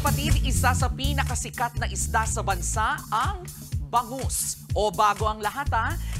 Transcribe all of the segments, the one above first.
kapatid, isa sa pinakasikat na isda sa bansa ang bangus. O bago ang lahat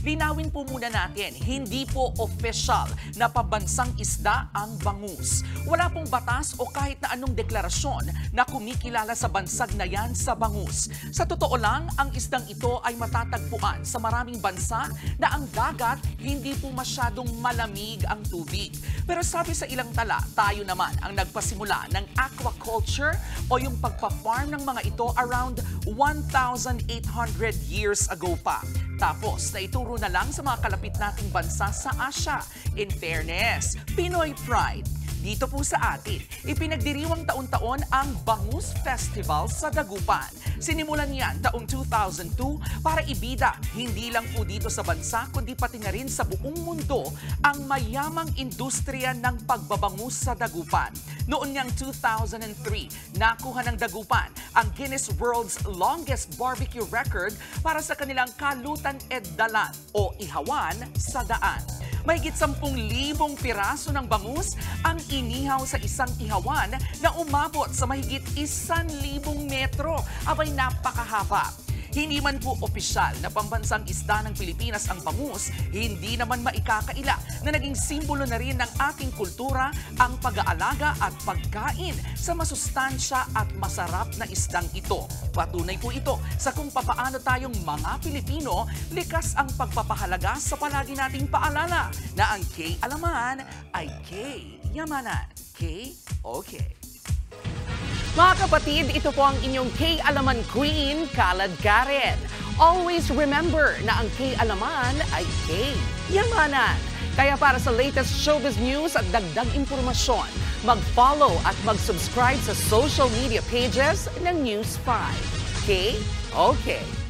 linawin po muna natin, hindi po official na pabansang isda ang bangus. Wala pong batas o kahit na anong deklarasyon na kumikilala sa bansag na yan sa bangus. Sa totoo lang, ang isdang ito ay matatagpuan sa maraming bansa na ang dagat hindi po masyadong malamig ang tubig. Pero sabi sa ilang tala, tayo naman ang nagpasimula ng aquaculture o yung pagpa-farm ng mga ito around 1,800 years ago pa. Tapos, naituro na lang sa mga kalapit nating bansa sa Asia. In fairness, Pinoy Pride. Dito po sa atin, ipinagdiriwang taon-taon ang Bangus Festival sa Dagupan. Sinimulan yan taong 2002 para ibida hindi lang po dito sa bansa kundi pati na rin sa buong mundo ang mayamang industriya ng pagbabangus sa Dagupan. Noon niyang 2003, nakuha ng Dagupan ang Guinness World's Longest Barbecue Record para sa kanilang kalutan eddalan o ihawan sa daan. Mahigit 10,000 piraso ng bangus ang inihaw sa isang ihawan na umabot sa mahigit 1,000 metro. Abay, napakahaba. Hindi man po opisyal na pambansang isda ng Pilipinas ang bangus, hindi naman maikakaila na naging simbolo na rin ng ating kultura ang pag-aalaga at pagkain sa masustansya at masarap na isdang ito. Patunay po ito sa kung papaano tayong mga Pilipino likas ang pagpapahalaga sa palagi nating paalala na ang K-alaman ay K-yamanan. K-okay. Mga kapatid, ito po ang inyong K-Alaman Queen, Kalad Karen. Always remember na ang K-Alaman ay K-Yamanan. Kaya para sa latest showbiz news at dagdag impormasyon, mag-follow at mag-subscribe sa social media pages ng News 5. K-Okay.